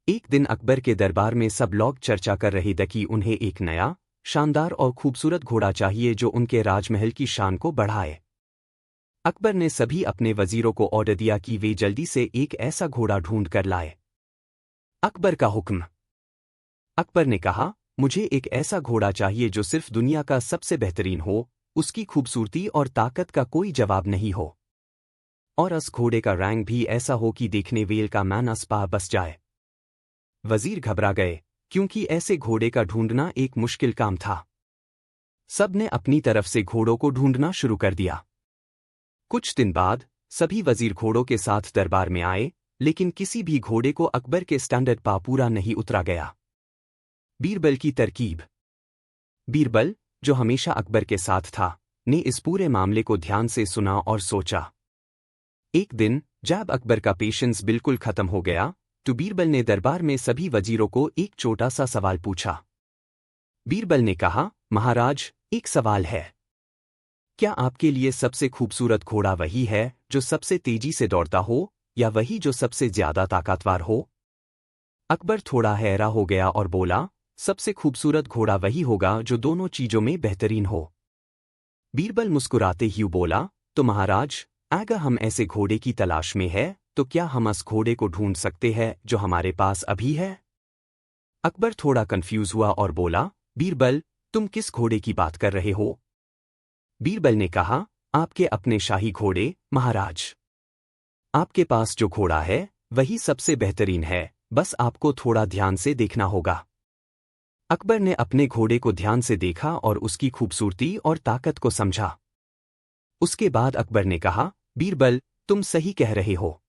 एक दिन अकबर के दरबार में सब लोग चर्चा कर रहे थे कि उन्हें एक नया, शानदार और खूबसूरत घोड़ा चाहिए जो उनके राजमहल की शान को बढ़ाए। अकबर ने सभी अपने वजीरों को ऑर्डर दिया कि वे जल्दी से एक ऐसा घोड़ा ढूंढ कर लाए। अकबर का हुक्म। अकबर ने कहा, मुझे एक ऐसा घोड़ा चाहिए जो सिर्फ दुनिया का सबसे बेहतरीन हो, उसकी खूबसूरती और ताकत का कोई जवाब नहीं हो, और उस घोड़े का रंग भी ऐसा हो कि देखने वेल का मैन अस्पा बस जाए। वजीर घबरा गए, क्योंकि ऐसे घोड़े का ढूंढना एक मुश्किल काम था। सब ने अपनी तरफ से घोड़ों को ढूंढना शुरू कर दिया। कुछ दिन बाद सभी वजीर घोड़ों के साथ दरबार में आए, लेकिन किसी भी घोड़े को अकबर के स्टैंडर्ड पर पूरा नहीं उतरा गया। बीरबल की तरकीब। बीरबल, जो हमेशा अकबर के साथ था, ने इस पूरे मामले को ध्यान से सुना और सोचा। एक दिन जब अकबर का पेशेंस बिल्कुल खत्म हो गया, तो बीरबल ने दरबार में सभी वजीरों को एक छोटा सा सवाल पूछा। बीरबल ने कहा, महाराज, एक सवाल है। क्या आपके लिए सबसे खूबसूरत घोड़ा वही है जो सबसे तेजी से दौड़ता हो, या वही जो सबसे ज्यादा ताकतवर हो? अकबर थोड़ा हैरान हो गया और बोला, सबसे खूबसूरत घोड़ा वही होगा जो दोनों चीजों में बेहतरीन हो। बीरबल मुस्कुराते ही बोला, तो महाराज, अगर हम ऐसे घोड़े की तलाश में हैं, तो क्या हम उस घोड़े को ढूंढ सकते हैं जो हमारे पास अभी है? अकबर थोड़ा कंफ्यूज हुआ और बोला, बीरबल, तुम किस घोड़े की बात कर रहे हो? बीरबल ने कहा, आपके अपने शाही घोड़े, महाराज। आपके पास जो घोड़ा है वही सबसे बेहतरीन है, बस आपको थोड़ा ध्यान से देखना होगा। अकबर ने अपने घोड़े को ध्यान से देखा और उसकी खूबसूरती और ताकत को समझा। उसके बाद अकबर ने कहा, बीरबल, तुम सही कह रहे हो।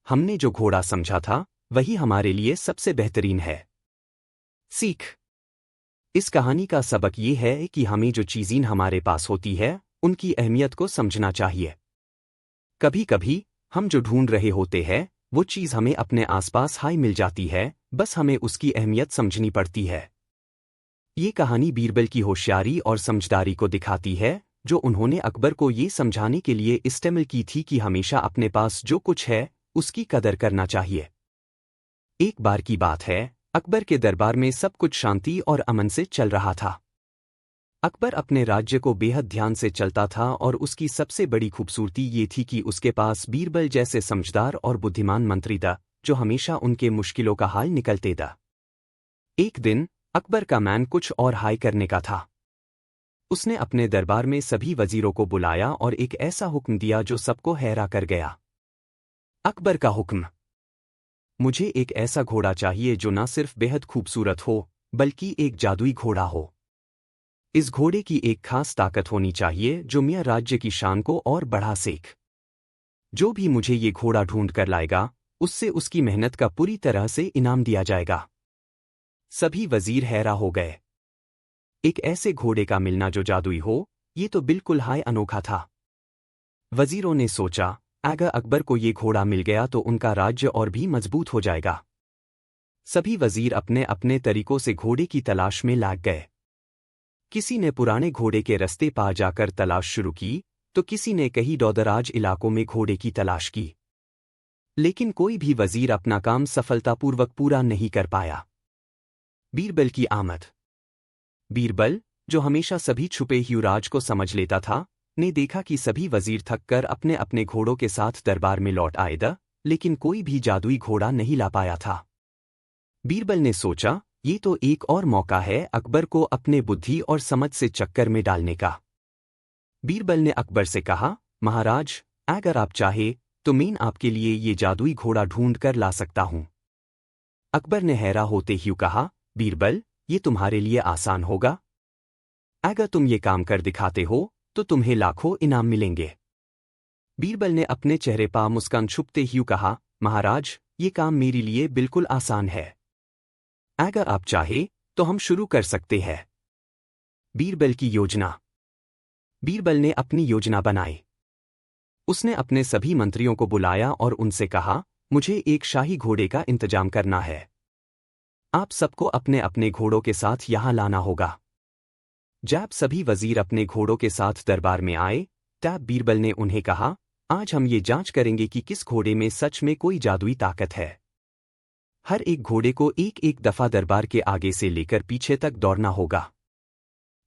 हमने जो घोड़ा समझा था वही हमारे लिए सबसे बेहतरीन है। सीख। इस कहानी का सबक ये है कि हमें जो चीज़ें हमारे पास होती है उनकी अहमियत को समझना चाहिए। कभी कभी हम जो ढूंढ रहे होते हैं वो चीज़ हमें अपने आसपास हाई मिल जाती है, बस हमें उसकी अहमियत समझनी पड़ती है। ये कहानी बीरबल की होशियारी और समझदारी को दिखाती है, जो उन्होंने अकबर को ये समझाने के लिए इस्तेमाल की थी कि हमेशा अपने पास जो कुछ है उसकी कदर करना चाहिए। एक बार की बात है, अकबर के दरबार में सब कुछ शांति और अमन से चल रहा था। अकबर अपने राज्य को बेहद ध्यान से चलता था और उसकी सबसे बड़ी खूबसूरती ये थी कि उसके पास बीरबल जैसे समझदार और बुद्धिमान मंत्री था, जो हमेशा उनके मुश्किलों का हाल निकलते था। एक दिन अकबर का मैन कुछ और हाई करने का था। उसने अपने दरबार में सभी वजीरों को बुलाया और एक ऐसा हुक्म दिया जो सबको हैरान कर गया। अकबर का हुक्म। मुझे एक ऐसा घोड़ा चाहिए जो न सिर्फ बेहद खूबसूरत हो, बल्कि एक जादुई घोड़ा हो। इस घोड़े की एक खास ताकत होनी चाहिए जो मेरे राज्य की शान को और बढ़ा सके। जो भी मुझे ये घोड़ा ढूंढ कर लाएगा, उससे उसकी मेहनत का पूरी तरह से इनाम दिया जाएगा। सभी वजीर हैरान हो गए। एक ऐसे घोड़े का मिलना जो जादुई हो, ये तो बिल्कुल हाय अनोखा था। वजीरों ने सोचा, अगर अकबर को ये घोड़ा मिल गया तो उनका राज्य और भी मजबूत हो जाएगा। सभी वजीर अपने अपने तरीकों से घोड़े की तलाश में लग गए। किसी ने पुराने घोड़े के रास्ते पा जाकर तलाश शुरू की, तो किसी ने कई दूरदराज इलाकों में घोड़े की तलाश की। लेकिन कोई भी वजीर अपना काम सफलतापूर्वक पूरा नहीं कर पाया। बीरबल की आमद। बीरबल, जो हमेशा सभी छुपे हुए राज को समझ लेता था, ने देखा कि सभी वजीर थक कर अपने अपने घोड़ों के साथ दरबार में लौट आए थे, लेकिन कोई भी जादुई घोड़ा नहीं ला पाया था। बीरबल ने सोचा, ये तो एक और मौका है अकबर को अपने बुद्धि और समझ से चक्कर में डालने का। बीरबल ने अकबर से कहा, महाराज, अगर आप चाहे तो मैं आपके लिए ये जादुई घोड़ा ढूंढ कर ला सकता हूं। अकबर ने हैरान होते ही कहा, बीरबल, ये तुम्हारे लिए आसान होगा। अगर तुम ये काम कर दिखाते हो तो तुम्हें लाखों इनाम मिलेंगे। बीरबल ने अपने चेहरे पर मुस्कान छुपते ही कहा, महाराज, ये काम मेरे लिए बिल्कुल आसान है। अगर आप चाहे तो हम शुरू कर सकते हैं। बीरबल की योजना। बीरबल ने अपनी योजना बनाई। उसने अपने सभी मंत्रियों को बुलाया और उनसे कहा, मुझे एक शाही घोड़े का इंतजाम करना है। आप सबको अपने अपने घोड़ों के साथ यहां लाना होगा। जब सभी वजीर अपने घोड़ों के साथ दरबार में आए, तब बीरबल ने उन्हें कहा, आज हम ये जांच करेंगे कि किस घोड़े में सच में कोई जादुई ताकत है। हर एक घोड़े को एक एक दफा दरबार के आगे से लेकर पीछे तक दौड़ना होगा।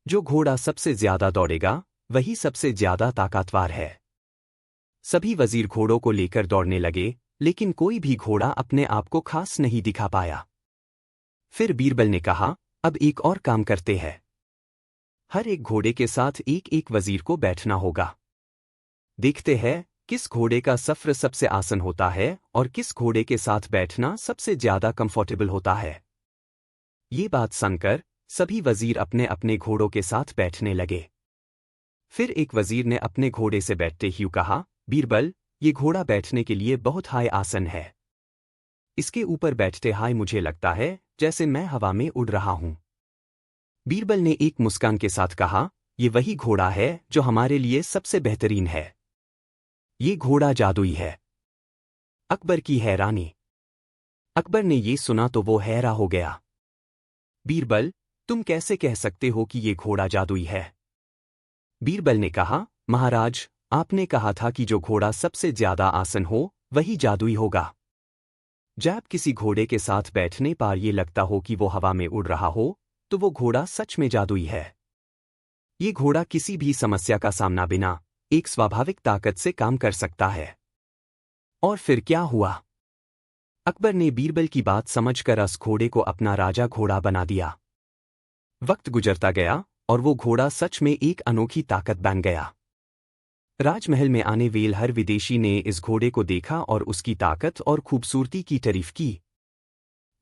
जो घोड़ा सबसे ज्यादा दौड़ेगा वही सबसे ज्यादा ताकतवर है। सभी वजीर घोड़ों को लेकर दौड़ने लगे, लेकिन कोई भी घोड़ा अपने आप को खास नहीं दिखा पाया। फिर बीरबल ने कहा, अब एक और काम करते हैं। हर एक घोड़े के साथ एक एक वजीर को बैठना होगा। देखते हैं किस घोड़े का सफ़र सबसे आसान होता है और किस घोड़े के साथ बैठना सबसे ज्यादा कंफर्टेबल होता है। ये बात सुनकर सभी वजीर अपने अपने घोड़ों के साथ बैठने लगे। फिर एक वजीर ने अपने घोड़े से बैठते ही कहा, बीरबल, ये घोड़ा बैठने के लिए बहुत हाई आसन है। इसके ऊपर बैठते हाय मुझे लगता है जैसे मैं हवा में उड़ रहा हूं। बीरबल ने एक मुस्कान के साथ कहा, ये वही घोड़ा है जो हमारे लिए सबसे बेहतरीन है। ये घोड़ा जादुई है। अकबर की हैरानी। अकबर ने ये सुना तो वो हैरान हो गया। बीरबल, तुम कैसे कह सकते हो कि ये घोड़ा जादुई है? बीरबल ने कहा, महाराज, आपने कहा था कि जो घोड़ा सबसे ज्यादा आसन हो वही जादुई होगा। जब किसी घोड़े के साथ बैठने पर ये लगता हो कि वो हवा में उड़ रहा हो तो वो घोड़ा सच में जादुई है। ये घोड़ा किसी भी समस्या का सामना बिना एक स्वाभाविक ताकत से काम कर सकता है। और फिर क्या हुआ? अकबर ने बीरबल की बात समझकर उस घोड़े को अपना राजा घोड़ा बना दिया। वक्त गुजरता गया और वो घोड़ा सच में एक अनोखी ताकत बन गया। राजमहल में आने वाले हर विदेशी ने इस घोड़े को देखा और उसकी ताकत और खूबसूरती की तारीफ की।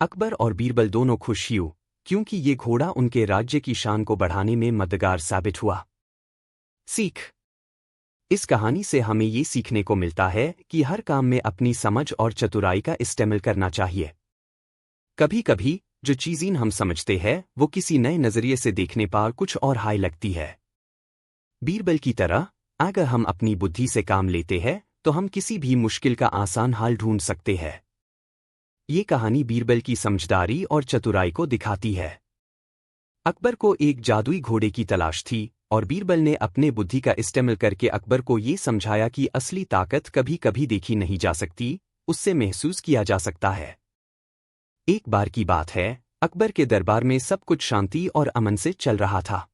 अकबर और बीरबल दोनों खुश हुए क्योंकि ये घोड़ा उनके राज्य की शान को बढ़ाने में मददगार साबित हुआ। सीख। इस कहानी से हमें ये सीखने को मिलता है कि हर काम में अपनी समझ और चतुराई का इस्तेमाल करना चाहिए। कभी कभी जो चीज़ें हम समझते हैं वो किसी नए नज़रिए से देखने पर कुछ और हाई लगती है। बीरबल की तरह अगर हम अपनी बुद्धि से काम लेते हैं तो हम किसी भी मुश्किल का आसान हल ढूंढ सकते हैं। ये कहानी बीरबल की समझदारी और चतुराई को दिखाती है। अकबर को एक जादुई घोड़े की तलाश थी और बीरबल ने अपने बुद्धि का इस्तेमाल करके अकबर को ये समझाया कि असली ताकत कभी कभी देखी नहीं जा सकती, उससे महसूस किया जा सकता है। एक बार की बात है, अकबर के दरबार में सब कुछ शांति और अमन से चल रहा था।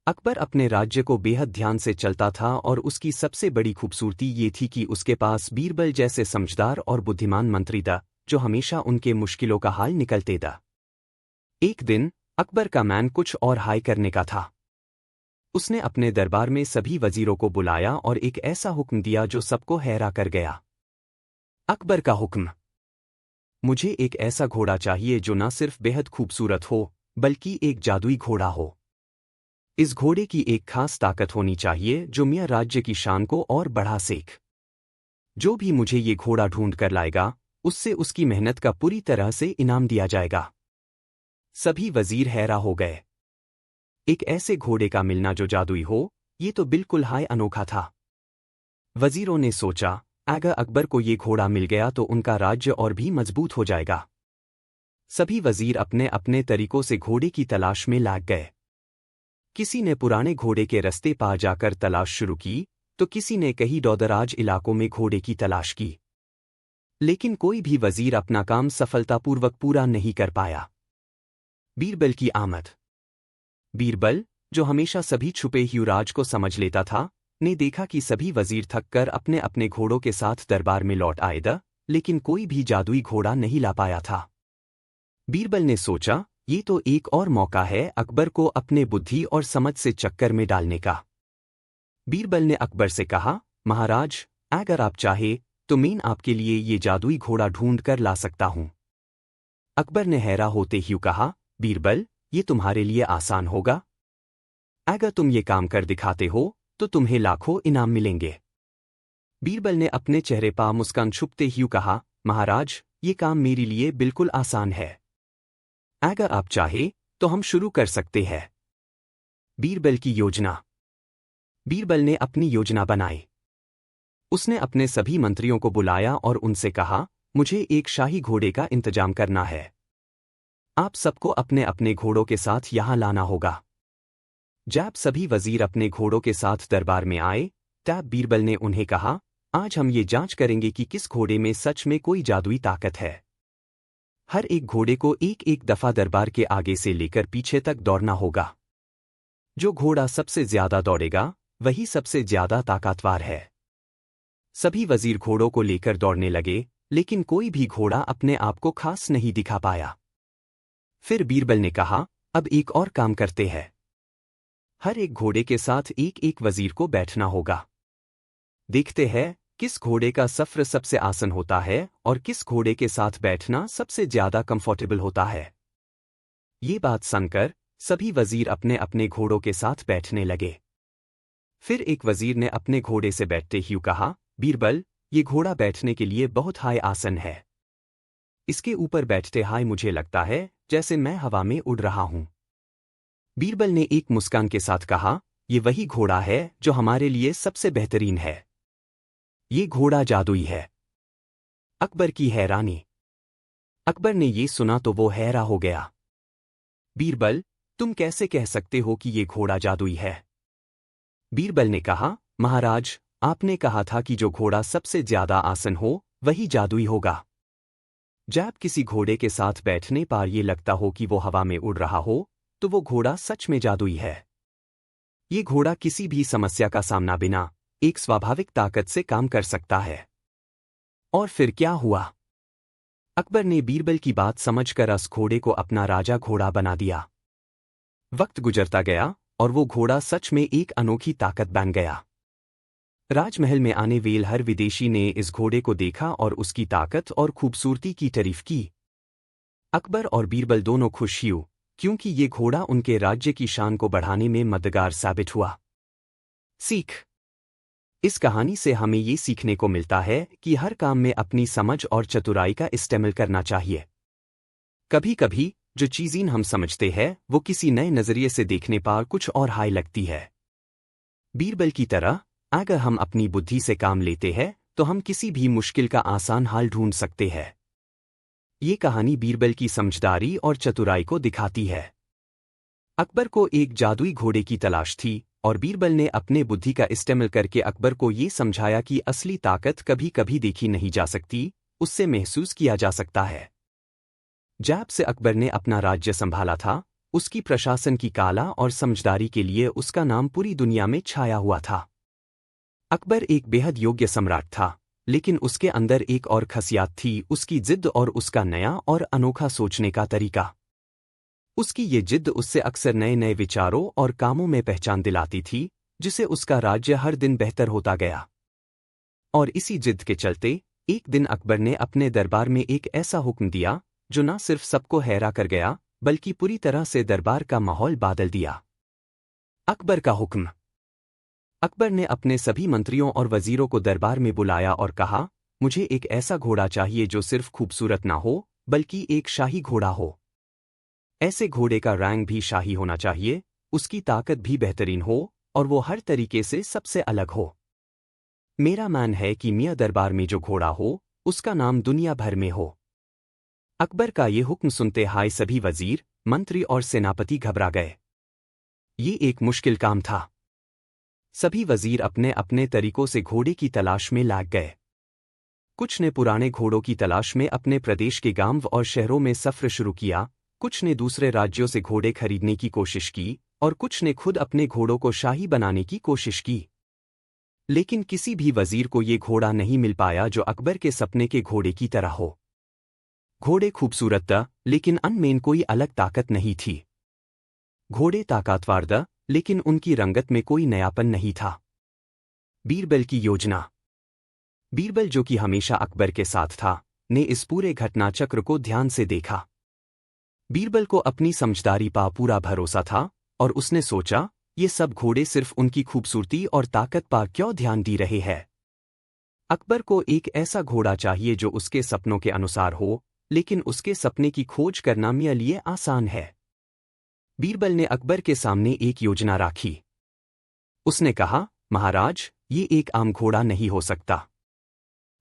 अकबर अपने राज्य को बेहद ध्यान से चलता था और उसकी सबसे बड़ी खूबसूरती ये थी कि उसके पास बीरबल जैसे समझदार और बुद्धिमान मंत्री था जो हमेशा उनके मुश्किलों का हाल निकलते था। एक दिन अकबर का मन कुछ और हाई करने का था। उसने अपने दरबार में सभी वजीरों को बुलाया और एक ऐसा हुक्म दिया जो सबको हैरान कर गया। अकबर का हुक्म, मुझे एक ऐसा घोड़ा चाहिए जो न सिर्फ बेहद खूबसूरत हो बल्कि एक जादुई घोड़ा हो। इस घोड़े की एक खास ताकत होनी चाहिए जो मेरे राज्य की शान को और बढ़ा सके। जो भी मुझे ये घोड़ा ढूंढ कर लाएगा उससे उसकी मेहनत का पूरी तरह से इनाम दिया जाएगा। सभी वजीर हैरान हो गए। एक ऐसे घोड़े का मिलना जो जादुई हो, ये तो बिल्कुल हाय अनोखा था। वजीरों ने सोचा, अगर अकबर को ये घोड़ा मिल गया तो उनका राज्य और भी मजबूत हो जाएगा। सभी वजीर अपने अपने तरीकों से घोड़े की तलाश में लग गए। किसी ने पुराने घोड़े के रास्ते पार जाकर तलाश शुरू की तो किसी ने कहीं दूरदराज इलाकों में घोड़े की तलाश की। लेकिन कोई भी वजीर अपना काम सफलतापूर्वक पूरा नहीं कर पाया। बीरबल की आमद। बीरबल, जो हमेशा सभी छुपे हुए राज को समझ लेता था, ने देखा कि सभी वजीर थक कर अपने अपने घोड़ों के साथ दरबार में लौट आए थे, लेकिन कोई भी जादुई घोड़ा नहीं ला पाया था। बीरबल ने सोचा, ये तो एक और मौका है अकबर को अपने बुद्धि और समझ से चक्कर में डालने का। बीरबल ने अकबर से कहा, महाराज, अगर आप चाहे तो मैं आपके लिए ये जादुई घोड़ा ढूंढ कर ला सकता हूं। अकबर ने हैरान होते ही कहा, बीरबल, ये तुम्हारे लिए आसान होगा। अगर तुम ये काम कर दिखाते हो तो तुम्हें लाखों इनाम मिलेंगे। बीरबल ने अपने चेहरे पर मुस्कान छुपते ही कहा, महाराज, ये काम मेरे लिए बिल्कुल आसान है। अगर आप चाहे तो हम शुरू कर सकते हैं। बीरबल की योजना। बीरबल ने अपनी योजना बनाई। उसने अपने सभी मंत्रियों को बुलाया और उनसे कहा, मुझे एक शाही घोड़े का इंतजाम करना है। आप सबको अपने अपने घोड़ों के साथ यहां लाना होगा। जब सभी वजीर अपने घोड़ों के साथ दरबार में आए तब बीरबल ने उन्हें कहा, आज हम ये जांच करेंगे कि किस घोड़े में सच में कोई जादुई ताकत है। हर एक घोड़े को एक एक दफा दरबार के आगे से लेकर पीछे तक दौड़ना होगा। जो घोड़ा सबसे ज्यादा दौड़ेगा वही सबसे ज्यादा ताकतवर है। सभी वजीर घोड़ों को लेकर दौड़ने लगे, लेकिन कोई भी घोड़ा अपने आप को खास नहीं दिखा पाया। फिर बीरबल ने कहा, अब एक और काम करते हैं। हर एक घोड़े के साथ एक एक वजीर को बैठना होगा। देखते हैं किस घोड़े का सफर सबसे आसान होता है और किस घोड़े के साथ बैठना सबसे ज्यादा कंफर्टेबल होता है। ये बात सुनकर सभी वजीर अपने अपने घोड़ों के साथ बैठने लगे। फिर एक वजीर ने अपने घोड़े से बैठते ही कहा, बीरबल, ये घोड़ा बैठने के लिए बहुत हाई आसन है। इसके ऊपर बैठते हाय मुझे लगता है जैसे मैं हवा में उड़ रहा हूं। बीरबल ने एक मुस्कान के साथ कहा, ये वही घोड़ा है जो हमारे लिए सबसे बेहतरीन है। ये घोड़ा जादुई है। अकबर की हैरानी। अकबर ने ये सुना तो वो हैरान हो गया। बीरबल, तुम कैसे कह सकते हो कि ये घोड़ा जादुई है? बीरबल ने कहा, महाराज, आपने कहा था कि जो घोड़ा सबसे ज्यादा आसन हो वही जादुई होगा। जब किसी घोड़े के साथ बैठने पर ये लगता हो कि वो हवा में उड़ रहा हो, तो वो घोड़ा सच में जादुई है। ये घोड़ा किसी भी समस्या का सामना बिना एक स्वाभाविक ताकत से काम कर सकता है। और फिर क्या हुआ? अकबर ने बीरबल की बात समझकर उस घोड़े को अपना राजा घोड़ा बना दिया। वक्त गुजरता गया और वो घोड़ा सच में एक अनोखी ताकत बन गया। राजमहल में आने वाले हर विदेशी ने इस घोड़े को देखा और उसकी ताकत और खूबसूरती की तारीफ की। अकबर और बीरबल दोनों खुश हुए, क्योंकि ये घोड़ा उनके राज्य की शान को बढ़ाने में मददगार साबित हुआ। सीख। इस कहानी से हमें ये सीखने को मिलता है कि हर काम में अपनी समझ और चतुराई का इस्तेमाल करना चाहिए। कभी कभी जो चीज़ें हम समझते हैं वो किसी नए नजरिए से देखने पर कुछ और हाई लगती है। बीरबल की तरह अगर हम अपनी बुद्धि से काम लेते हैं तो हम किसी भी मुश्किल का आसान हल ढूंढ सकते हैं। ये कहानी बीरबल की समझदारी और चतुराई को दिखाती है। अकबर को एक जादुई घोड़े की तलाश थी और बीरबल ने अपने बुद्धि का इस्तेमाल करके अकबर को ये समझाया कि असली ताकत कभी कभी देखी नहीं जा सकती, उससे महसूस किया जा सकता है। जब से अकबर ने अपना राज्य संभाला था, उसकी प्रशासन की कला और समझदारी के लिए उसका नाम पूरी दुनिया में छाया हुआ था। अकबर एक बेहद योग्य सम्राट था, लेकिन उसके अंदर एक और खासियत थी, उसकी जिद और उसका नया और अनोखा सोचने का तरीका। उसकी ये जिद उससे अक्सर नए नए विचारों और कामों में पहचान दिलाती थी, जिससे उसका राज्य हर दिन बेहतर होता गया। और इसी जिद के चलते एक दिन अकबर ने अपने दरबार में एक ऐसा हुक्म दिया जो न सिर्फ सबको हैरान कर गया, बल्कि पूरी तरह से दरबार का माहौल बदल दिया। अकबर का हुक्म। अकबर ने अपने सभी मंत्रियों और वजीरों को दरबार में बुलाया और कहा, मुझे एक ऐसा घोड़ा चाहिए जो सिर्फ खूबसूरत ना हो, बल्कि एक शाही घोड़ा हो। ऐसे घोड़े का रंग भी शाही होना चाहिए, उसकी ताकत भी बेहतरीन हो और वो हर तरीके से सबसे अलग हो। मेरा मान है कि मियाँ दरबार में जो घोड़ा हो, उसका नाम दुनिया भर में हो। अकबर का ये हुक्म सुनते हाय सभी वजीर, मंत्री और सेनापति घबरा गए। ये एक मुश्किल काम था। सभी वजीर अपने अपने तरीकों से घोड़े की तलाश में लग गए। कुछ ने पुराने घोड़ों की तलाश में अपने प्रदेश के गांव और शहरों में सफर शुरू किया, कुछ ने दूसरे राज्यों से घोड़े खरीदने की कोशिश की और कुछ ने खुद अपने घोड़ों को शाही बनाने की कोशिश की। लेकिन किसी भी वजीर को ये घोड़ा नहीं मिल पाया जो अकबर के सपने के घोड़े की तरह हो। घोड़े खूबसूरत था, लेकिन उनमें कोई अलग ताकत नहीं थी। घोड़े ताकतवर था, लेकिन उनकी रंगत में कोई नयापन नहीं था। बीरबल की योजना। बीरबल, जो कि हमेशा अकबर के साथ था, ने इस पूरे घटनाचक्र को ध्यान से देखा। बीरबल को अपनी समझदारी पर पूरा भरोसा था और उसने सोचा, ये सब घोड़े सिर्फ उनकी खूबसूरती और ताकत पर क्यों ध्यान दे रहे हैं। अकबर को एक ऐसा घोड़ा चाहिए जो उसके सपनों के अनुसार हो, लेकिन उसके सपने की खोज करना मेरे लिए आसान है। बीरबल ने अकबर के सामने एक योजना रखी। उसने कहा, महाराज, ये एक आम घोड़ा नहीं हो सकता।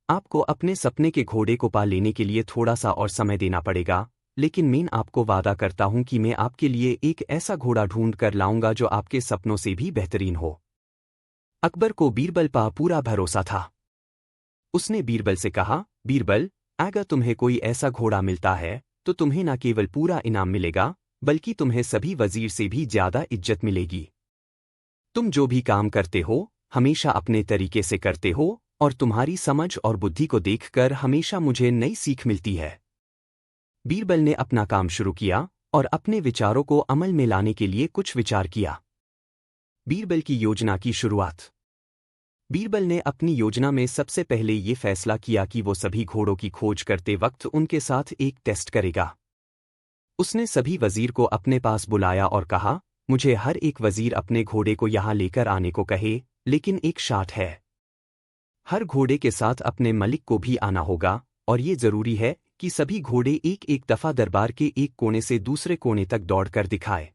आपको अपने सपने के घोड़े को पा लेने के लिए थोड़ा सा और समय देना पड़ेगा, लेकिन मैं आपको वादा करता हूं कि मैं आपके लिए एक ऐसा घोड़ा ढूंढ कर लाऊंगा जो आपके सपनों से भी बेहतरीन हो। अकबर को बीरबल पर पूरा भरोसा था। उसने बीरबल से कहा, बीरबल, अगर तुम्हें कोई ऐसा घोड़ा मिलता है तो तुम्हें न केवल पूरा इनाम मिलेगा, बल्कि तुम्हें सभी वजीर से भी ज्यादा इज्जत मिलेगी। तुम जो भी काम करते हो हमेशा अपने तरीके से करते हो, और तुम्हारी समझ और बुद्धि को देखकर हमेशा मुझे नई सीख मिलती है। बीरबल ने अपना काम शुरू किया और अपने विचारों को अमल में लाने के लिए कुछ विचार किया। बीरबल की योजना की शुरुआत। बीरबल ने अपनी योजना में सबसे पहले ये फैसला किया कि वो सभी घोड़ों की खोज करते वक्त उनके साथ एक टेस्ट करेगा। उसने सभी वजीर को अपने पास बुलाया और कहा, मुझे हर एक वजीर अपने घोड़े को यहां लेकर आने को कहे, लेकिन एक शर्त है। हर घोड़े के साथ अपने मलिक को भी आना होगा, और ये जरूरी है कि सभी घोड़े एक एक दफा दरबार के एक कोने से दूसरे कोने तक दौड़कर दिखाए।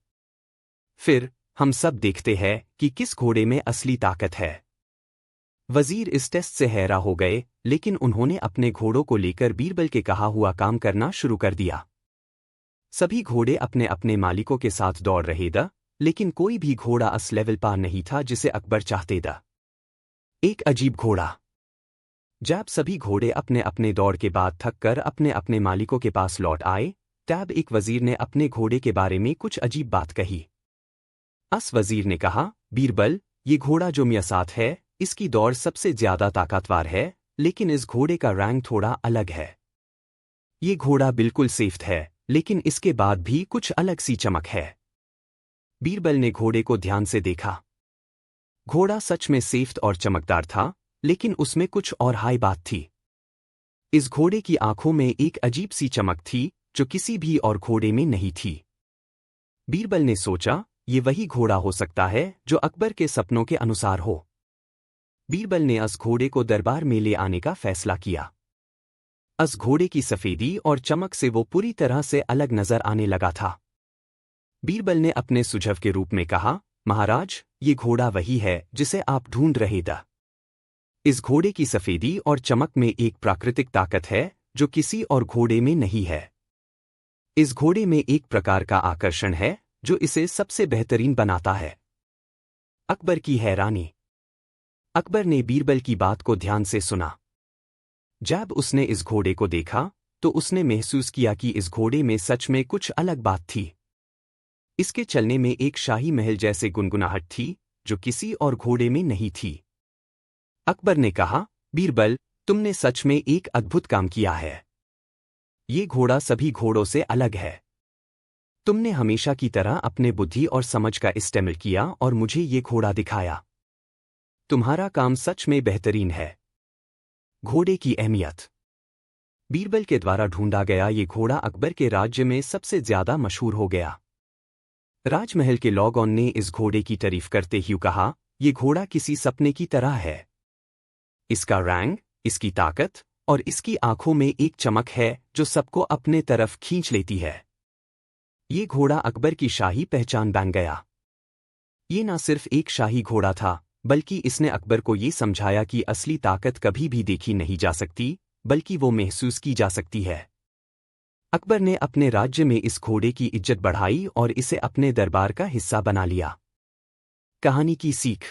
फिर हम सब देखते हैं कि किस घोड़े में असली ताकत है। वजीर इस टेस्ट से हैरा हो गए, लेकिन उन्होंने अपने घोड़ों को लेकर बीरबल के कहा हुआ काम करना शुरू कर दिया। सभी घोड़े अपने अपने मालिकों के साथ दौड़ रहे थे, लेकिन कोई भी घोड़ा उस लेवल पार नहीं था जिसे अकबर चाहते थे। एक अजीब घोड़ा। जब सभी घोड़े अपने अपने दौड़ के बाद थक कर अपने अपने मालिकों के पास लौट आए, तब एक वजीर ने अपने घोड़े के बारे में कुछ अजीब बात कही। उस वजीर ने कहा, बीरबल, ये घोड़ा जो मेरे साथ है इसकी दौड़ सबसे ज्यादा ताकतवर है, लेकिन इस घोड़े का रंग थोड़ा अलग है। ये घोड़ा बिल्कुल सेफ है, लेकिन इसके बाद भी कुछ अलग सी चमक है। बीरबल ने घोड़े को ध्यान से देखा। घोड़ा सच में सेफ और चमकदार था, लेकिन उसमें कुछ और हाई बात थी। इस घोड़े की आंखों में एक अजीब सी चमक थी जो किसी भी और घोड़े में नहीं थी। बीरबल ने सोचा, ये वही घोड़ा हो सकता है जो अकबर के सपनों के अनुसार हो। बीरबल ने उस घोड़े को दरबार में ले आने का फैसला किया। उस घोड़े की सफेदी और चमक से वो पूरी तरह से अलग नजर आने लगा था। बीरबल ने अपने सुझाव के रूप में कहा, महाराज, ये घोड़ा वही है जिसे आप ढूंढ रहे थे। इस घोड़े की सफेदी और चमक में एक प्राकृतिक ताकत है जो किसी और घोड़े में नहीं है। इस घोड़े में एक प्रकार का आकर्षण है जो इसे सबसे बेहतरीन बनाता है। अकबर की हैरानी। अकबर ने बीरबल की बात को ध्यान से सुना। जब उसने इस घोड़े को देखा तो उसने महसूस किया कि इस घोड़े में सच में कुछ अलग बात थी। इसके चलने में एक शाही महल जैसे गुनगुनाहट थी जो किसी और घोड़े में नहीं थी। अकबर ने कहा, बीरबल, तुमने सच में एक अद्भुत काम किया है। ये घोड़ा सभी घोड़ों से अलग है। तुमने हमेशा की तरह अपने बुद्धि और समझ का इस्तेमाल किया और मुझे ये घोड़ा दिखाया। तुम्हारा काम सच में बेहतरीन है। घोड़े की अहमियत। बीरबल के द्वारा ढूंढा गया ये घोड़ा अकबर के राज्य में सबसे ज्यादा मशहूर हो गया। राजमहल के लोगों ने इस घोड़े की तारीफ करते हुए कहा, ये घोड़ा किसी सपने की तरह है। इसका रंग, इसकी ताकत और इसकी आंखों में एक चमक है जो सबको अपने तरफ खींच लेती है। ये घोड़ा अकबर की शाही पहचान बन गया। ये न सिर्फ एक शाही घोड़ा था, बल्कि इसने अकबर को ये समझाया कि असली ताकत कभी भी देखी नहीं जा सकती, बल्कि वो महसूस की जा सकती है। अकबर ने अपने राज्य में इस घोड़े की इज्जत बढ़ाई और इसे अपने दरबार का हिस्सा बना लिया। कहानी की सीख।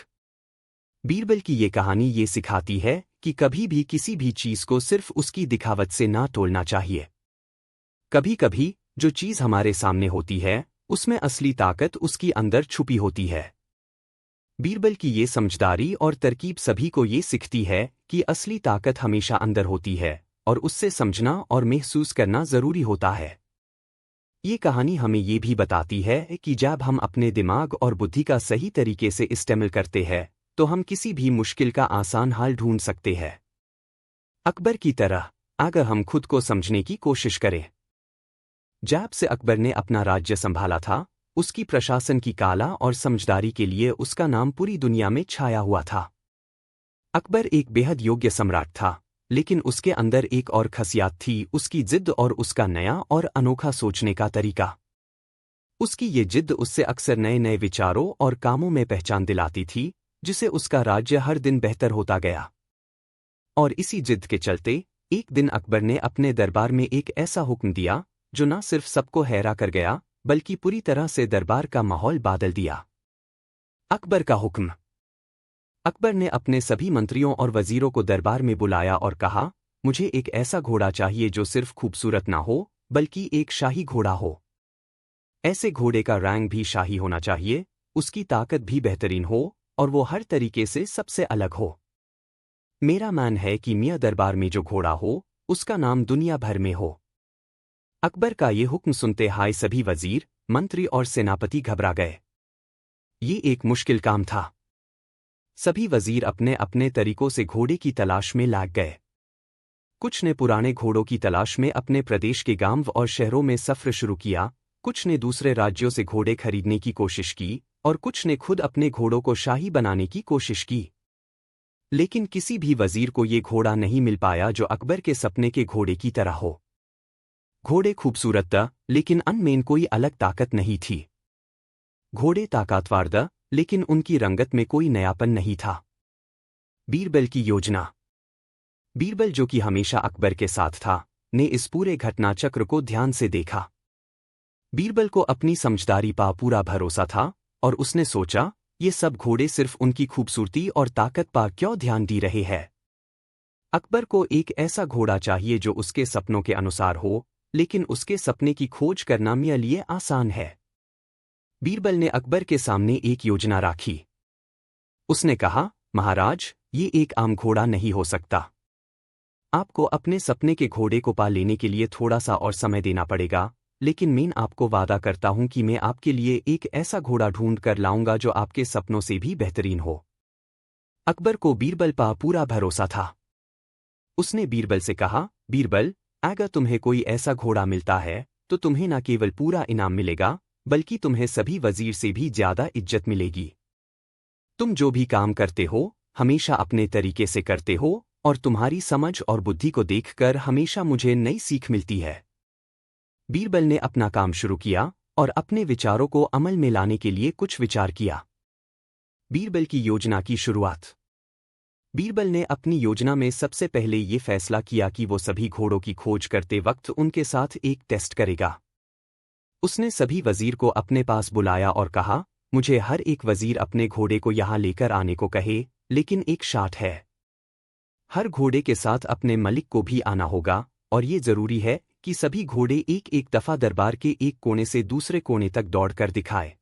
बीरबल की ये कहानी ये सिखाती है कि कभी भी किसी भी चीज को सिर्फ उसकी दिखावट से ना तोलना चाहिए। कभी कभी जो चीज हमारे सामने होती है उसमें असली ताकत उसकी अंदर छुपी होती है। बीरबल की ये समझदारी और तरकीब सभी को ये सिखाती है कि असली ताकत हमेशा अंदर होती है और उससे समझना और महसूस करना जरूरी होता है। ये कहानी हमें ये भी बताती है कि जब हम अपने दिमाग और बुद्धि का सही तरीके से इस्तेमाल करते हैं तो हम किसी भी मुश्किल का आसान हल ढूंढ सकते हैं। अकबर की तरह अगर हम खुद को समझने की कोशिश करें। जब से अकबर ने अपना राज्य संभाला था, उसकी प्रशासन की कला और समझदारी के लिए उसका नाम पूरी दुनिया में छाया हुआ था। अकबर एक बेहद योग्य सम्राट था, लेकिन उसके अंदर एक और खासियत थी, उसकी जिद और उसका नया और अनोखा सोचने का तरीका। उसकी ये जिद उससे अक्सर नए नए विचारों और कामों में पहचान दिलाती थी, जिसे उसका राज्य हर दिन बेहतर होता गया। और इसी जिद के चलते एक दिन अकबर ने अपने दरबार में एक ऐसा हुक्म दिया जो न सिर्फ सबको हैरा कर गया, बल्कि पूरी तरह से दरबार का माहौल बदल दिया। अकबर का हुक्म। अकबर ने अपने सभी मंत्रियों और वजीरों को दरबार में बुलाया और कहा, मुझे एक ऐसा घोड़ा चाहिए जो सिर्फ खूबसूरत ना हो, बल्कि एक शाही घोड़ा हो। ऐसे घोड़े का रैंक भी शाही होना चाहिए, उसकी ताकत भी बेहतरीन हो और वो हर तरीके से सबसे अलग हो। मेरा मान है कि मियाँ दरबार में जो घोड़ा हो, उसका नाम दुनिया भर में हो। अकबर का ये हुक्म सुनते हाय सभी वजीर, मंत्री और सेनापति घबरा गए। ये एक मुश्किल काम था। सभी वजीर अपने अपने तरीकों से घोड़े की तलाश में लाग गए। कुछ ने पुराने घोड़ों की तलाश में अपने प्रदेश के गांव और शहरों में सफ़र शुरू किया, कुछ ने दूसरे राज्यों से घोड़े खरीदने की कोशिश की और कुछ ने खुद अपने घोड़ों को शाही बनाने की कोशिश की। लेकिन किसी भी वजीर को ये घोड़ा नहीं मिल पाया जो अकबर के सपने के घोड़े की तरह हो। घोड़े खूबसूरत था, लेकिन अनमेन कोई अलग ताकत नहीं थी। घोड़े ताकतवर था, लेकिन उनकी रंगत में कोई नयापन नहीं था। बीरबल की योजना। बीरबल, जो कि हमेशा अकबर के साथ था, ने इस पूरे घटनाचक्र को ध्यान से देखा। बीरबल को अपनी समझदारी पर पूरा भरोसा था और उसने सोचा, ये सब घोड़े सिर्फ उनकी खूबसूरती और ताकत पर क्यों ध्यान दे रहे हैं। अकबर को एक ऐसा घोड़ा चाहिए जो उसके सपनों के अनुसार हो, लेकिन उसके सपने की खोज करना मेरे लिए आसान है। बीरबल ने अकबर के सामने एक योजना रखी। उसने कहा, महाराज, ये एक आम घोड़ा नहीं हो सकता। आपको अपने सपने के घोड़े को पा लेने के लिए थोड़ा सा और समय देना पड़ेगा, लेकिन मैं आपको वादा करता हूं कि मैं आपके लिए एक ऐसा घोड़ा ढूंढ कर लाऊंगा जो आपके सपनों से भी बेहतरीन हो। अकबर को बीरबल पर पूरा भरोसा था। उसने बीरबल से कहा, बीरबल, अगर तुम्हें कोई ऐसा घोड़ा मिलता है तो तुम्हें न केवल पूरा इनाम मिलेगा, बल्कि तुम्हें सभी वजीर से भी ज्यादा इज्जत मिलेगी। तुम जो भी काम करते हो, हमेशा अपने तरीके से करते हो और तुम्हारी समझ और बुद्धि को देखकर हमेशा मुझे नई सीख मिलती है। बीरबल ने अपना काम शुरू किया और अपने विचारों को अमल में लाने के लिए कुछ विचार किया। बीरबल की योजना की शुरुआत। बीरबल ने अपनी योजना में सबसे पहले ये फैसला किया कि वो सभी घोड़ों की खोज करते वक्त उनके साथ एक टेस्ट करेगा। उसने सभी वजीर को अपने पास बुलाया और कहा, मुझे हर एक वजीर अपने घोड़े को यहाँ लेकर आने को कहे, लेकिन एक शर्त है। हर घोड़े के साथ अपने मलिक को भी आना होगा और ये जरूरी है कि सभी घोड़े एक एक दफा दरबार के एक कोने से दूसरे कोने तक दौड़कर दिखाए।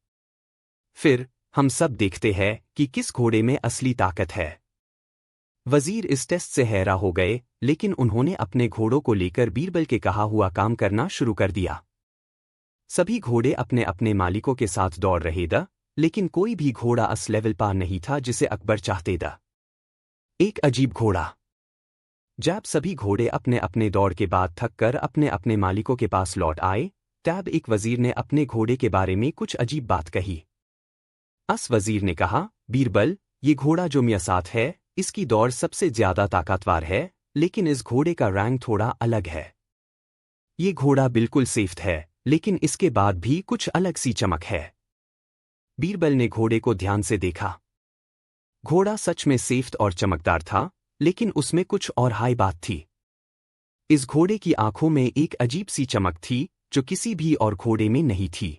फिर हम सब देखते हैं कि किस घोड़े में असली ताकत है। वजीर इस टेस्ट से हैरान हो गए, लेकिन उन्होंने अपने घोड़ों को लेकर बीरबल के कहा हुआ काम करना शुरू कर दिया। सभी घोड़े अपने अपने मालिकों के साथ दौड़ रहे थे, लेकिन कोई भी घोड़ा उस लेवल पर नहीं था जिसे अकबर चाहते थे। एक अजीब घोड़ा। जब सभी घोड़े अपने अपने दौड़ के बाद थक कर अपने अपने मालिकों के पास लौट आए, तब एक वजीर ने अपने घोड़े के बारे में कुछ अजीब बात कही। उस वजीर ने कहा, बीरबल, ये घोड़ा जो मेरे साथ है, इसकी दौड़ सबसे ज्यादा ताकतवर है, लेकिन इस घोड़े का रंग थोड़ा अलग है। ये घोड़ा बिल्कुल सेफ है, लेकिन इसके बाद भी कुछ अलग सी चमक है। बीरबल ने घोड़े को ध्यान से देखा। घोड़ा सच में सेफ और चमकदार था, लेकिन उसमें कुछ और हाई बात थी। इस घोड़े की आंखों में एक अजीब सी चमक थी जो किसी भी और घोड़े में नहीं थी।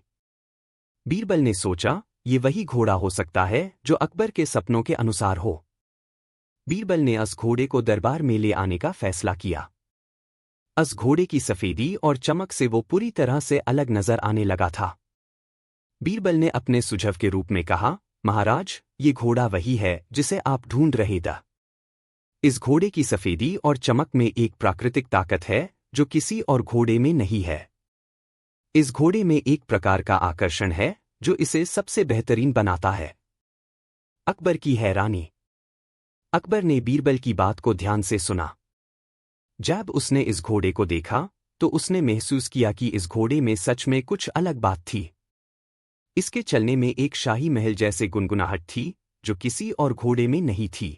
बीरबल ने सोचा, ये वही घोड़ा हो सकता है जो अकबर के सपनों के अनुसार हो। बीरबल ने उस घोड़े को दरबार में ले आने का फैसला किया। उस घोड़े की सफेदी और चमक से वो पूरी तरह से अलग नजर आने लगा था। बीरबल ने अपने सुझाव के रूप में कहा, महाराज, ये घोड़ा वही है जिसे आप ढूंढ रहे थे। इस घोड़े की सफेदी और चमक में एक प्राकृतिक ताकत है जो किसी और घोड़े में नहीं है। इस घोड़े में एक प्रकार का आकर्षण है जो इसे सबसे बेहतरीन बनाता है। अकबर की हैरानी। अकबर ने बीरबल की बात को ध्यान से सुना। जब उसने इस घोड़े को देखा तो उसने महसूस किया कि इस घोड़े में सच में कुछ अलग बात थी। इसके चलने में एक शाही महल जैसे गुनगुनाहट थी जो किसी और घोड़े में नहीं थी।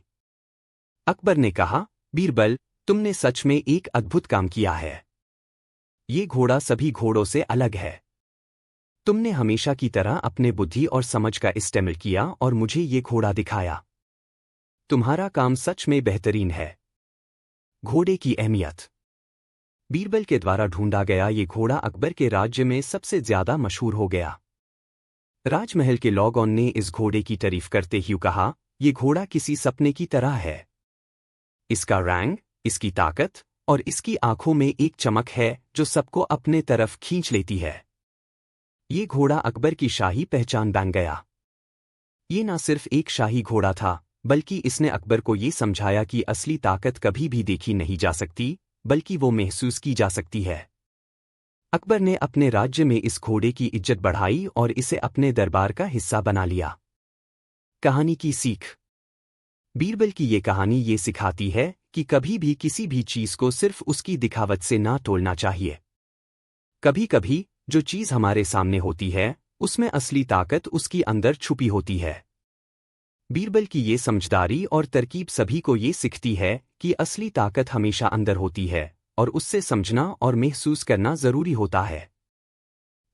अकबर ने कहा, बीरबल, तुमने सच में एक अद्भुत काम किया है। ये घोड़ा सभी घोड़ों से अलग है। तुमने हमेशा की तरह अपने बुद्धि और समझ का इस्तेमाल किया और मुझे ये घोड़ा दिखाया। तुम्हारा काम सच में बेहतरीन है। घोड़े की अहमियत। बीरबल के द्वारा ढूंढा गया ये घोड़ा अकबर के राज्य में सबसे ज्यादा मशहूर हो गया। राजमहल के लोगों ने इस घोड़े की तारीफ करते हुए कहा, ये घोड़ा किसी सपने की तरह है। इसका रंग, इसकी ताकत और इसकी आंखों में एक चमक है जो सबको अपने तरफ खींच लेती है। ये घोड़ा अकबर की शाही पहचान बन गया। ये न सिर्फ एक शाही घोड़ा था, बल्कि इसने अकबर को ये समझाया कि असली ताकत कभी भी देखी नहीं जा सकती, बल्कि वो महसूस की जा सकती है। अकबर ने अपने राज्य में इस घोड़े की इज्जत बढ़ाई और इसे अपने दरबार का हिस्सा बना लिया। कहानी की सीख। बीरबल की ये कहानी ये सिखाती है कि कभी भी किसी भी चीज को सिर्फ उसकी दिखावट से ना तोलना चाहिए। कभी कभी जो चीज हमारे सामने होती है, उसमें असली ताकत उसकी अंदर छुपी होती है। बीरबल की ये समझदारी और तरकीब सभी को ये सिखती है कि असली ताकत हमेशा अंदर होती है और उससे समझना और महसूस करना जरूरी होता है।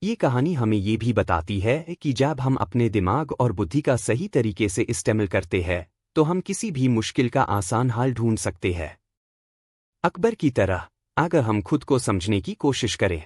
ये कहानी हमें ये भी बताती है कि जब हम अपने दिमाग और बुद्धि का सही तरीके से इस्तेमाल करते हैं, तो हम किसी भी मुश्किल का आसान हल ढूंढ सकते हैं। अकबर की तरह अगर हम खुद को समझने की कोशिश करें